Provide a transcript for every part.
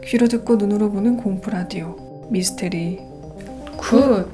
귀로 듣고 눈으로 보는 공포 라디오 미스테리 굿.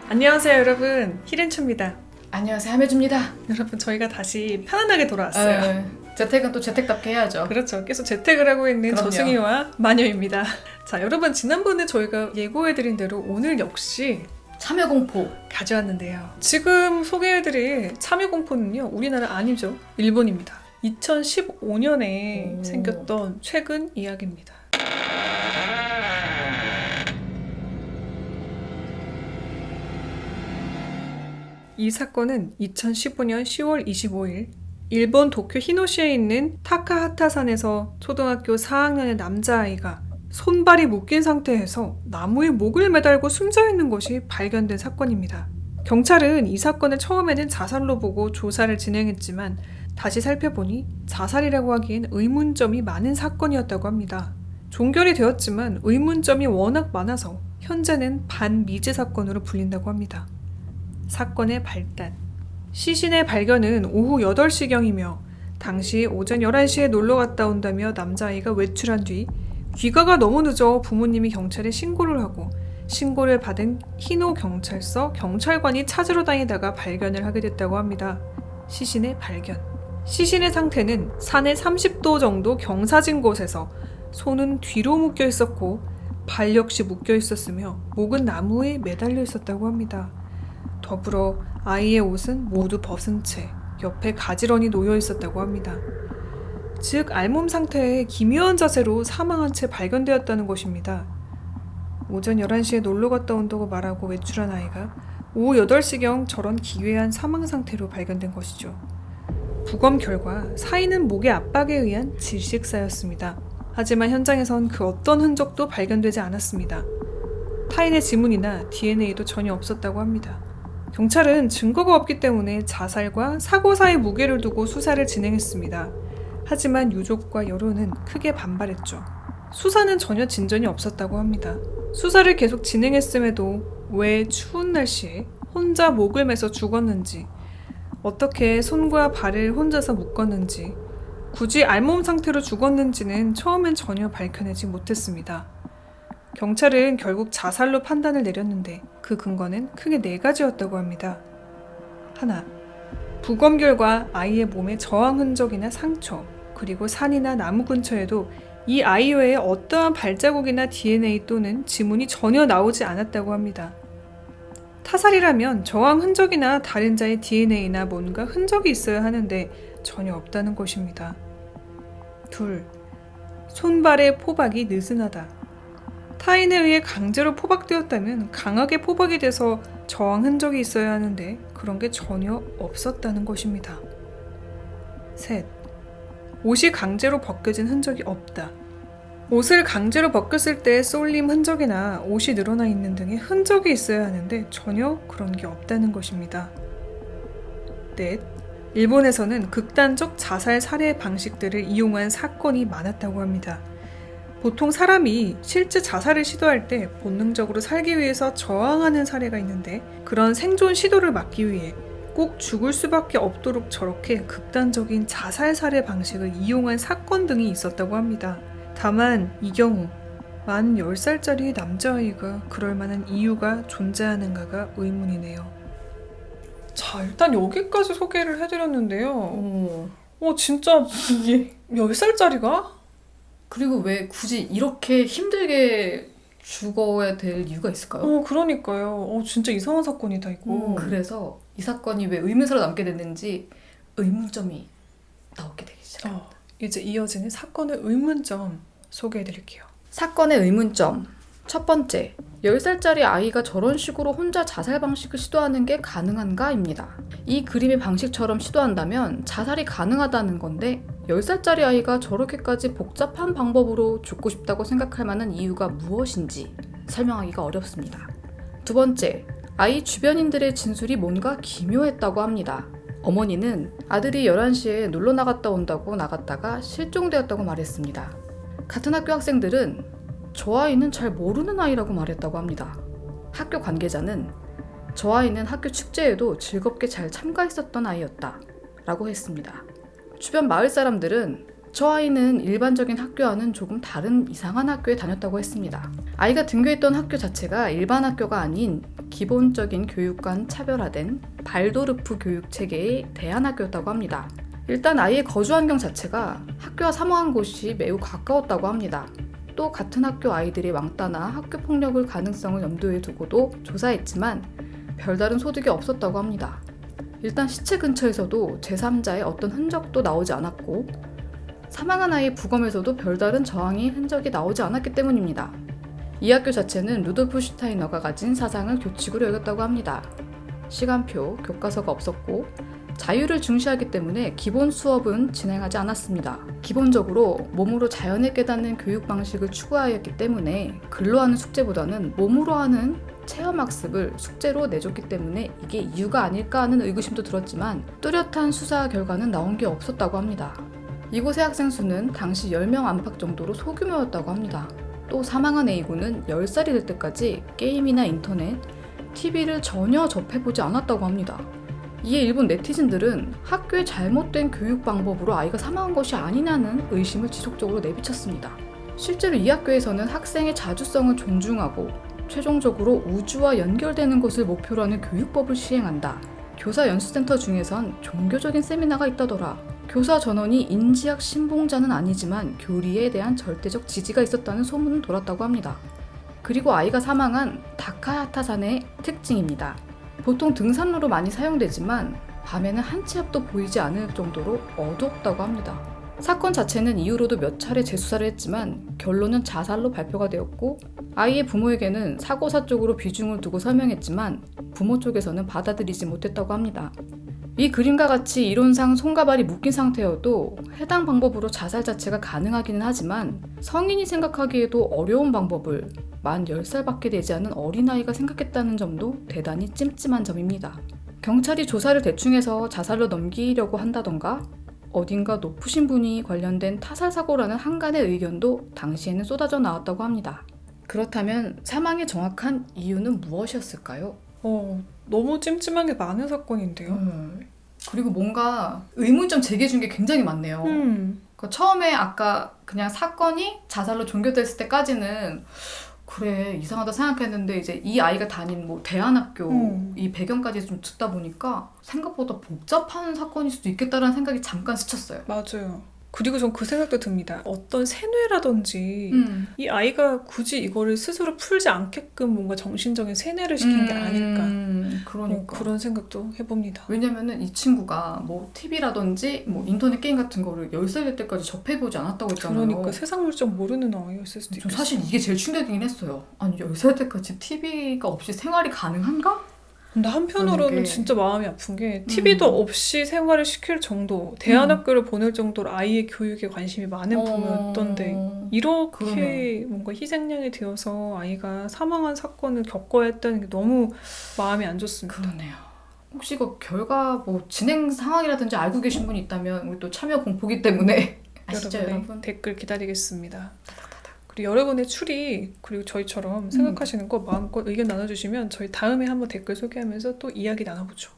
안녕하세요 여러분, 히렌츠입니다. 안녕하세요, 함혜주입니다. 여러분, 저희가 다시 편안하게 돌아왔어요. 재택은 또 재택답게 해야죠. 그렇죠. 계속 재택을 하고 있는 그럼요. 저승이와 마녀입니다. 자, 여러분, 지난번에 저희가 예고해드린 대로 오늘 역시 참여공포 가져왔는데요. 지금 소개해드릴 참여공포는요, 우리나라 아니죠. 일본입니다. 2015년에 생겼던 최근 이야기입니다. 이 사건은 2015년 10월 25일 일본 도쿄 히노시에 있는 타카하타산에서 초등학교 4학년의 남자아이가 손발이 묶인 상태에서 나무에 목을 매달고 숨져있는 것이 발견된 사건입니다. 경찰은 이 사건을 처음에는 자살로 보고 조사를 진행했지만 다시 살펴보니 자살이라고 하기엔 의문점이 많은 사건이었다고 합니다. 종결이 되었지만 의문점이 워낙 많아서 현재는 반미제 사건으로 불린다고 합니다. 사건의 발단. 시신의 발견은 오후 8시경이며 당시 오전 11시에 놀러 갔다 온다며 남자아이가 외출한 뒤 귀가가 너무 늦어 부모님이 경찰에 신고를 하고 신고를 받은 히노 경찰서 경찰관이 찾으러 다니다가 발견을 하게 됐다고 합니다. 시신의 발견. 시신의 상태는 산의 30도 정도 경사진 곳에서 손은 뒤로 묶여 있었고 발 역시 묶여 있었으며 목은 나무에 매달려 있었다고 합니다. 더불어 아이의 옷은 모두 벗은 채 옆에 가지런히 놓여 있었다고 합니다. 즉 알몸 상태에 기묘한 자세로 사망한 채 발견되었다는 것입니다. 오전 11시에 놀러 갔다 온다고 말하고 외출한 아이가 오후 8시경 저런 기괴한 사망 상태로 발견된 것이죠. 부검 결과 사인은 목의 압박에 의한 질식사였습니다. 하지만 현장에선 그 어떤 흔적도 발견되지 않았습니다. 타인의 지문이나 DNA도 전혀 없었다고 합니다. 경찰은 증거가 없기 때문에 자살과 사고사의 무게를 두고 수사를 진행했습니다. 하지만 유족과 여론은 크게 반발했죠. 수사는 전혀 진전이 없었다고 합니다. 수사를 계속 진행했음에도 왜 추운 날씨에 혼자 목을 매서 죽었는지, 어떻게 손과 발을 혼자서 묶었는지, 굳이 알몸 상태로 죽었는지는 처음엔 전혀 밝혀내지 못했습니다. 경찰은 결국 자살로 판단을 내렸는데 그 근거는 크게 4가지였다고 합니다. 하나, 부검 결과 아이의 몸에 저항 흔적이나 상처, 그리고 산이나 나무 근처에도 이 아이 외에 어떠한 발자국이나 DNA 또는 지문이 전혀 나오지 않았다고 합니다. 타살이라면 저항 흔적이나 다른 자의 DNA나 뭔가 흔적이 있어야 하는데 전혀 없다는 것입니다. 둘, 손발의 포박이 느슨하다. 타인에 의해 강제로 포박되었다면 강하게 포박이 돼서 저항 흔적이 있어야 하는데 그런 게 전혀 없었다는 것입니다. 셋, 옷이 강제로 벗겨진 흔적이 없다. 옷을 강제로 벗겼을 때 쏠림 흔적이나 옷이 늘어나 있는 등의 흔적이 있어야 하는데 전혀 그런 게 없다는 것입니다. 넷, 일본에서는 극단적 자살 살해 방식들을 이용한 사건이 많았다고 합니다. 보통 사람이 실제 자살을 시도할 때 본능적으로 살기 위해서 저항하는 사례가 있는데 그런 생존 시도를 막기 위해 꼭 죽을 수밖에 없도록 저렇게 극단적인 자살 살해 방식을 이용한 사건 등이 있었다고 합니다. 다만 이 경우 만 10살짜리 남자아이가 그럴 만한 이유가 존재하는가가 의문이네요. 자, 일단 여기까지 소개를 해드렸는데요. 진짜 10살짜리가? 그리고 왜 굳이 이렇게 힘들게 죽어야 될 이유가 있을까요? 그러니까요. 진짜 이상한 사건이다 이거. 그래서 이 사건이 왜 의문사로 남게 됐는지 의문점이 나오게 되기 시작합니다. 이제 이어지는 사건의 의문점 소개해드릴게요. 사건의 의문점. 첫 번째, 10살짜리 아이가 저런 식으로 혼자 자살 방식을 시도하는 게 가능한가입니다. 이 그림의 방식처럼 시도한다면 자살이 가능하다는 건데 10살짜리 아이가 저렇게까지 복잡한 방법으로 죽고 싶다고 생각할 만한 이유가 무엇인지 설명하기가 어렵습니다. 두 번째, 아이 주변인들의 진술이 뭔가 기묘했다고 합니다. 어머니는 아들이 11시에 놀러 나갔다 온다고 나갔다가 실종되었다고 말했습니다. 같은 학교 학생들은 저 아이는 잘 모르는 아이라고 말했다고 합니다. 학교 관계자는 저 아이는 학교 축제에도 즐겁게 잘 참가했었던 아이였다 라고 했습니다. 주변 마을 사람들은 저 아이는 일반적인 학교와는 조금 다른 이상한 학교에 다녔다고 했습니다. 아이가 등교했던 학교 자체가 일반 학교가 아닌 기본적인 교육과는 차별화된 발도르프 교육 체계의 대안학교였다고 합니다. 일단 아이의 거주 환경 자체가 학교와 사모한 곳이 매우 가까웠다고 합니다. 또 같은 학교 아이들의 왕따나 학교 폭력을 가능성을 염두에 두고도 조사했지만 별다른 소득이 없었다고 합니다. 일단 시체 근처에서도 제3자의 어떤 흔적도 나오지 않았고 사망한 아이의 부검에서도 별다른 저항의 흔적이 나오지 않았기 때문입니다. 이 학교 자체는 루돌프 슈타이너가 가진 사상을 교칙으로 여겼다고 합니다. 시간표, 교과서가 없었고 자유를 중시하기 때문에 기본 수업은 진행하지 않았습니다. 기본적으로 몸으로 자연을 깨닫는 교육 방식을 추구하였기 때문에 글로 하는 숙제보다는 몸으로 하는 체험학습을 숙제로 내줬기 때문에 이게 이유가 아닐까 하는 의구심도 들었지만 뚜렷한 수사 결과는 나온 게 없었다고 합니다. 이곳의 학생 수는 당시 10명 안팎 정도로 소규모였다고 합니다. 또 사망한 A군은 10살이 될 때까지 게임이나 인터넷, TV를 전혀 접해보지 않았다고 합니다. 이에 일본 네티즌들은 학교의 잘못된 교육 방법으로 아이가 사망한 것이 아니냐는 의심을 지속적으로 내비쳤습니다. 실제로 이 학교에서는 학생의 자주성을 존중하고 최종적으로 우주와 연결되는 것을 목표로 하는 교육법을 시행한다. 교사 연수센터 중에선 종교적인 세미나가 있다더라. 교사 전원이 인지학 신봉자는 아니지만 교리에 대한 절대적 지지가 있었다는 소문은 돌았다고 합니다. 그리고 아이가 사망한 다카하타산의 특징입니다. 보통 등산로로 많이 사용되지만 밤에는 한 치 앞도 보이지 않을 정도로 어두웠다고 합니다. 사건 자체는 이후로도 몇 차례 재수사를 했지만 결론은 자살로 발표가 되었고 아이의 부모에게는 사고사 쪽으로 비중을 두고 설명했지만 부모 쪽에서는 받아들이지 못했다고 합니다. 이 그림과 같이 이론상 손과 발이 묶인 상태여도 해당 방법으로 자살 자체가 가능하기는 하지만 성인이 생각하기에도 어려운 방법을 만 10살밖에 되지 않은 어린아이가 생각했다는 점도 대단히 찜찜한 점입니다. 경찰이 조사를 대충 해서 자살로 넘기려고 한다던가 어딘가 높으신 분이 관련된 타살 사고라는 한간의 의견도 당시에는 쏟아져 나왔다고 합니다. 그렇다면 사망의 정확한 이유는 무엇이었을까요? 너무 찜찜한 게 많은 사건인데요. 그리고 뭔가 의문점 제기해 준 게 굉장히 많네요. 처음에 아까 그냥 사건이 자살로 종결됐을 때까지는 그래 이상하다 생각했는데 이제 이 아이가 다닌 뭐 대안학교 이 배경까지 좀 듣다 보니까 생각보다 복잡한 사건일 수도 있겠다라는 생각이 잠깐 스쳤어요. 맞아요. 그리고 전 그 생각도 듭니다. 어떤 세뇌라든지 이 아이가 굳이 이거를 스스로 풀지 않게끔 뭔가 정신적인 세뇌를 시킨 게 아닐까. 그러니까. 그런 생각도 해봅니다. 왜냐면은 이 친구가 뭐 TV라든지 뭐 인터넷 게임 같은 거를 10살 될 때까지 접해보지 않았다고 했잖아요. 그러니까 세상 물정 모르는 아이였을 수도 있겠어요. 사실 이게 제일 충격이긴 했어요. 아니 10살 때까지 TV가 없이 생활이 가능한가? 근데 한편으로는 진짜 마음이 아픈 게 TV도 없이 생활을 시킬 정도, 대안학교를 보낼 정도로 아이의 교육에 관심이 많은 부모였던데 이렇게 그러네. 뭔가 희생양이 되어서 아이가 사망한 사건을 겪어야 했다는 게 너무 마음이 안 좋습니다. 그러네요. 혹시 이거 결과 뭐 진행 상황이라든지 알고 계신 분이 있다면 우리 또 참여 공포기 때문에 아시죠 여러분의 여러분? 댓글 기다리겠습니다. 그리고 여러분의 추리 그리고 저희처럼 생각하시는 거 마음껏 의견 나눠주시면 저희 다음에 한번 댓글 소개하면서 또 이야기 나눠보죠.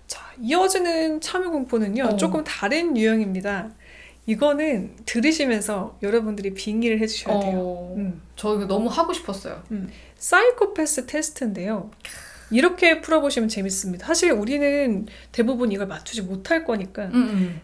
자, 이어지는 참여 공포는요 조금 다른 유형입니다. 이거는 들으시면서 여러분들이 빙의를 해주셔야 돼요. 저 이거 너무 하고 싶었어요. 사이코패스 테스트인데요. 이렇게 풀어보시면 재밌습니다. 사실 우리는 대부분 이걸 맞추지 못할 거니까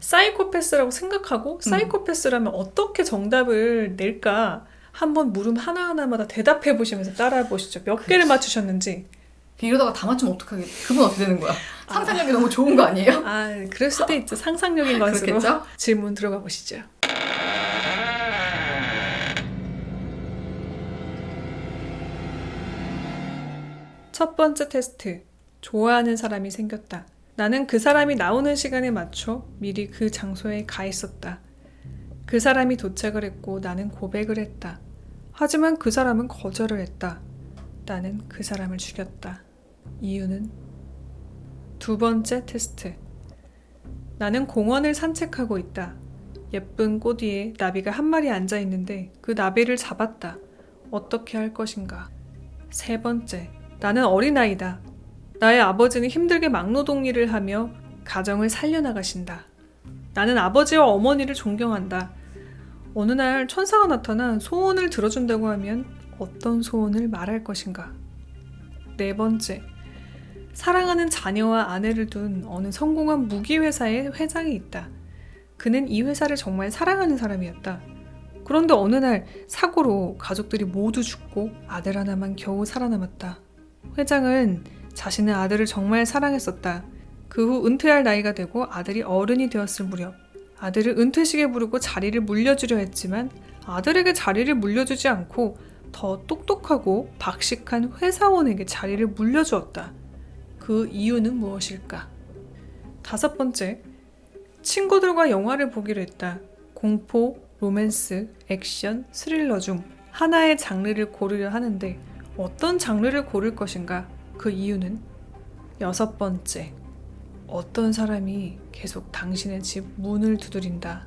사이코패스라고 생각하고 사이코패스라면 어떻게 정답을 낼까 한번 물음 하나하나마다 대답해 보시면서 따라해 보시죠. 몇 개를 맞추셨는지. 이러다가 다 맞추면 어떡하게 그분 어떻게 되는 거야? 상상력이 너무 좋은 거 아니에요? 그럴 수도 있죠. 상상력인 것으로. 그렇겠죠? 질문 들어가 보시죠. 첫 번째 테스트. 좋아하는 사람이 생겼다. 나는 그 사람이 나오는 시간에 맞춰 미리 그 장소에 가 있었다. 그 사람이 도착을 했고 나는 고백을 했다. 하지만 그 사람은 거절을 했다. 나는 그 사람을 죽였다. 이유는? 두 번째 테스트. 나는 공원을 산책하고 있다. 예쁜 꽃 위에 나비가 한 마리 앉아 있는데 그 나비를 잡았다. 어떻게 할 것인가? 세 번째. 나는 어린아이다. 나의 아버지는 힘들게 막노동 일을 하며 가정을 살려나가신다. 나는 아버지와 어머니를 존경한다. 어느 날 천사가 나타나 소원을 들어준다고 하면 어떤 소원을 말할 것인가? 4번째, 사랑하는 자녀와 아내를 둔 어느 성공한 무기회사의 회장이 있다. 그는 이 회사를 정말 사랑하는 사람이었다. 그런데 어느 날 사고로 가족들이 모두 죽고 아들 하나만 겨우 살아남았다. 회장은 자신의 아들을 정말 사랑했었다. 그 후 은퇴할 나이가 되고 아들이 어른이 되었을 무렵 아들을 은퇴식에 부르고 자리를 물려주려 했지만 아들에게 자리를 물려주지 않고 더 똑똑하고 박식한 회사원에게 자리를 물려주었다. 그 이유는 무엇일까? 5번째, 친구들과 영화를 보기로 했다. 공포, 로맨스, 액션, 스릴러 중 하나의 장르를 고르려 하는데 어떤 장르를 고를 것인가? 그 이유는? 6번째, 어떤 사람이 계속 당신의 집 문을 두드린다.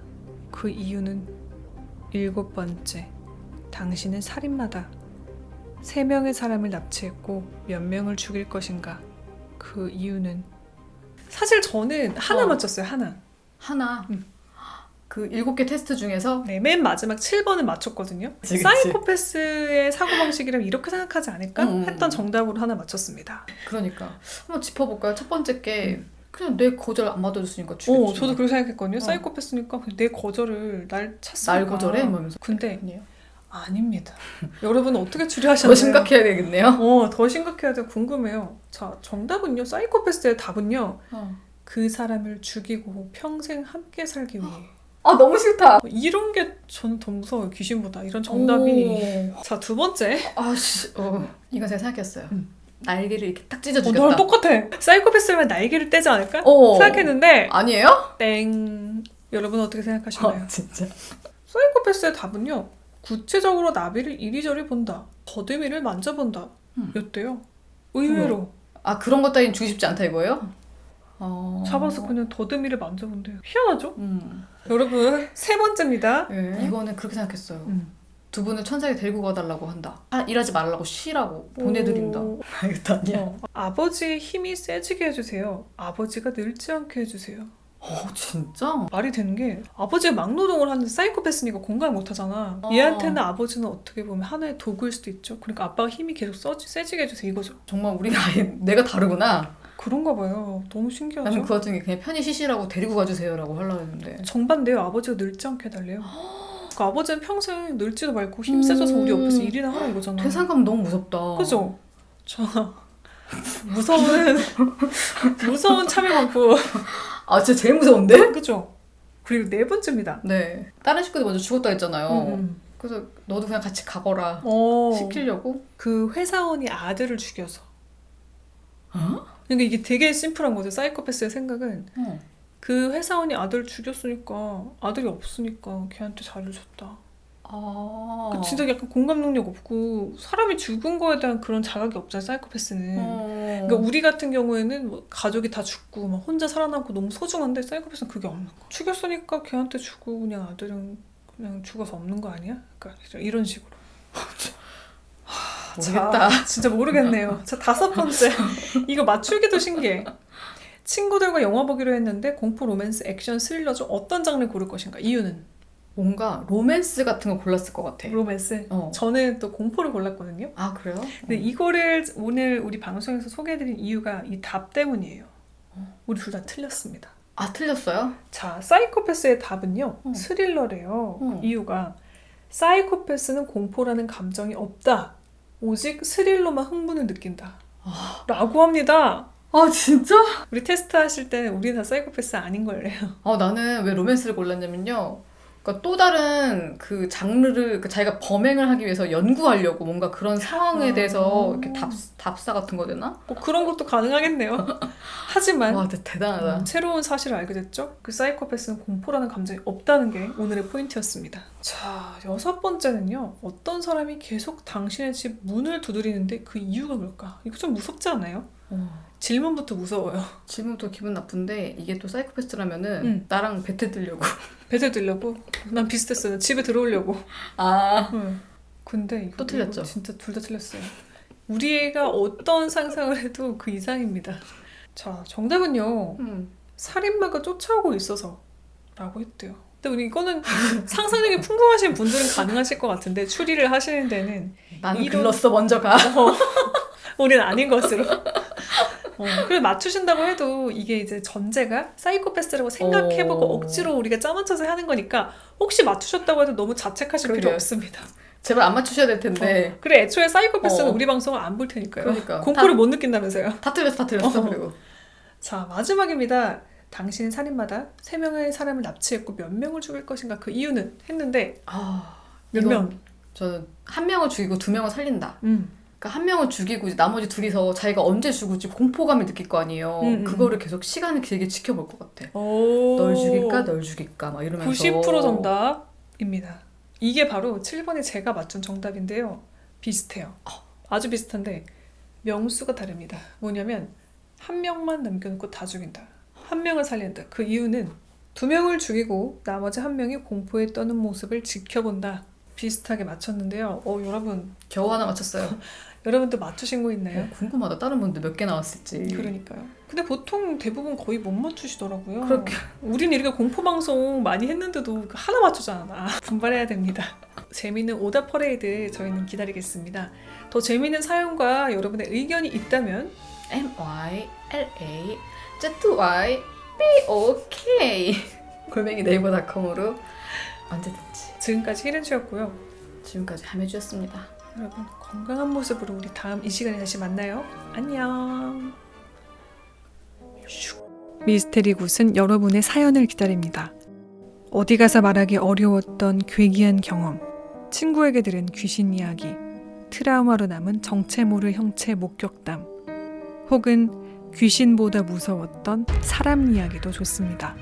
그 이유는? 7번째, 당신은 살인마다. 3명의 사람을 납치했고 몇 명을 죽일 것인가? 그 이유는? 사실 저는 하나 맞췄어요. 하나. 그 7개 테스트 중에서 네, 맨 마지막 7번을 맞췄거든요. 그치. 사이코패스의 사고방식이라면 이렇게 생각하지 않을까? 했던 정답으로 하나 맞췄습니다. 그러니까 한번 짚어볼까요? 첫 번째 게 그냥 내 거절 안 받아줬으니까 죽였지. 저도 그렇게 생각했거든요. 사이코패스니까 그냥 내 거절을 날 찼으니까. 날 거절해? 이러면서. 근데 아니에요. 아닙니다. 여러분 어떻게 더 추리하셨나요? 심각해야 되겠네요. 더 심각해야 돼. 궁금해요. 자, 정답은요. 사이코패스의 답은요. 그 사람을 죽이고 평생 함께 살기 위해. 아 너무 싫다. 이런 게 저는 더 무서워요. 귀신보다. 이런 정답이. 자, 2번째. 이건 제가 생각했어요. 날개를 이렇게 딱 찢어 나랑 주겠다. 똑같아. 사이코패스면 날개를 떼지 않을까? 어. 생각했는데 아니에요? 땡. 여러분 어떻게 생각하시나요? 진짜. 사이코패스의 답은요. 구체적으로 나비를 이리저리 본다. 더듬이를 만져본다. 였대요. 의외로. 아 그런 것 따윈 주고 싶지 않다 이거예요? 잡아서 그냥 더듬이를 만져본대요. 희한하죠? 여러분 3번째입니다. 네. 이거는 그렇게 생각했어요. 두 분을 천사에 데리고 가달라고 한다. 일하지 말라고 쉬라고 보내드린다. 이것도 아니야. 아버지의 힘이 세지게 해주세요. 아버지가 늙지 않게 해주세요. 진짜? 말이 되는 게 아버지가 막노동을 하는데 사이코패스니까 공감을 못하잖아. 얘한테는 아버지는 어떻게 보면 하나의 도구일 수도 있죠. 그러니까 아빠가 힘이 계속 세지게 해주세요 이거죠. 정말 우리가 아예 내가 다르구나. 그런가 봐요. 너무 신기하죠? 나는 그 와중에 그냥 편히 쉬시라고 데리고 가주세요라고 하려고 했는데 정반대요. 아버지가 늙지 않게 해달래요. 그러니까 아버지는 평생 늙지도 말고 힘 세져서 우리 옆에서 일이나 하라 이거잖아. 퇴상감 너무 무섭다. 그죠? 무서운 참여 광부. 진짜 제일 무서운데? 그죠? 그리고 4번째입니다. 네. 다른 식구들 먼저 죽었다 했잖아요. 그래서 너도 그냥 같이 가거라 시키려고? 그 회사원이 아들을 죽여서. 그러니까 이게 되게 심플한 거죠. 사이코패스의 생각은 그 회사원이 아들을 죽였으니까 아들이 없으니까 걔한테 자리를 줬다. 진짜 약간 공감 능력 없고 사람이 죽은 거에 대한 그런 자각이 없잖아요. 사이코패스는. 그러니까 우리 같은 경우에는 뭐 가족이 다 죽고 막 혼자 살아남고 너무 소중한데 사이코패스는 그게 없는 거. 죽였으니까 걔한테 주고 그냥 아들은 그냥 죽어서 없는 거 아니야? 그러니까 이런 식으로. 모르겠다. 진짜 모르겠네요. 자, 5번째. 이거 맞추기도 신기해. 친구들과 영화 보기로 했는데 공포, 로맨스, 액션, 스릴러 중 어떤 장르를 고를 것인가? 이유는? 뭔가 로맨스 같은 거 골랐을 것 같아. 로맨스? 저는 또 공포를 골랐거든요. 아 그래요? 근데 이거를 오늘 우리 방송에서 소개해드린 이유가 이 답 때문이에요. 우리 둘 다 틀렸습니다. 틀렸어요? 자, 사이코패스의 답은요. 스릴러래요. 이유가 사이코패스는 공포라는 감정이 없다. 오직 스릴러만 흥분을 느낀다. 라고 합니다. 진짜? 우리 테스트 하실 때 우리는 다 사이코패스 아닌 걸래요. 나는 왜 로맨스를 골랐냐면요. 그러니까 또 다른 그 장르를 자기가 범행을 하기 위해서 연구하려고 뭔가 그런 상황에 대해서 이렇게 답사 같은 거 되나? 그런 것도 가능하겠네요. 하지만 와, 진짜 대단하다. 새로운 사실을 알게 됐죠. 그 사이코패스는 공포라는 감정이 없다는 게 오늘의 포인트였습니다. 자, 6번째는요. 어떤 사람이 계속 당신의 집 문을 두드리는데 그 이유가 뭘까? 이거 좀 무섭지 않아요? 질문부터 무서워요. 질문부터 기분 나쁜데 이게 또 사이코패스라면은 나랑 배트 들려고. 배들 들려고? 난 비슷했어요. 집에 들어오려고. 근데 이거 또 틀렸죠? 이거 진짜 둘 다 틀렸어요. 우리 애가 어떤 상상을 해도 그 이상입니다. 자, 정답은요. 살인마가 쫓아오고 있어서 라고 했대요. 근데 우리 이거는 상상력이 풍부하신 분들은 가능하실 것 같은데 추리를 하시는 데는 나는 이런- 글렀어 먼저 가. 우리는 아닌 것으로. 그래 맞추신다고 해도 이게 이제 전제가 사이코패스라고 생각해보고 억지로 우리가 짜맞춰서 하는 거니까 혹시 맞추셨다고 해도 너무 자책하실 필요 그러게요. 없습니다. 제발 안 맞추셔야 될 텐데. 그래 애초에 사이코패스는 어. 우리 방송을 안 볼 테니까요. 그러니까. 공포를 못 느낀다면서요. 다 틀렸어 그리고. 자 마지막입니다. 당신은 살인마다 3명의 사람을 납치했고 몇 명을 죽일 것인가 그 이유는 했는데 몇 명? 저는 한 명을 죽이고 2명을 살린다. 그러니까 한 명을 죽이고 이제 나머지 둘이서 자기가 언제 죽을지 공포감을 느낄 거 아니에요. 그거를 계속 시간을 길게 지켜볼 것 같아. 널 죽일까 막 이러면서 90% 정답입니다. 이게 바로 7번에 제가 맞춘 정답인데요. 비슷해요. 아주 비슷한데 명수가 다릅니다. 뭐냐면 한 명만 남겨놓고 다 죽인다. 한 명을 살린다. 그 이유는 2명을 죽이고 나머지 한 명이 공포에 떠는 모습을 지켜본다. 비슷하게 맞췄는데요. 여러분 겨우 하나 맞췄어요. 여러분도 맞추신 거 있나요? 궁금하다. 다른 분들 몇 개 나왔을지. 그러니까요. 근데 보통 대부분 거의 못 맞추시더라고요. 그렇게. 우리는 이렇게 공포방송 많이 했는데도 하나 맞추잖아. 분발해야 됩니다. 재미있는 오답 퍼레이드 저희는 기다리겠습니다. 더 재미있는 사연과 여러분의 의견이 있다면 MYLA-ZYBOK 골뱅이 네이버닷컴으로 언제든지. 지금까지 히렌즈였고요. 지금까지 함해주셨습니다. 여러분 건강한 모습으로 우리 다음 이 시간에 다시 만나요. 안녕. 미스테리 굿은 여러분의 사연을 기다립니다. 어디 가서 말하기 어려웠던 괴기한 경험, 친구에게 들은 귀신 이야기, 트라우마로 남은 정체 모를 형체 목격담, 혹은 귀신보다 무서웠던 사람 이야기도 좋습니다.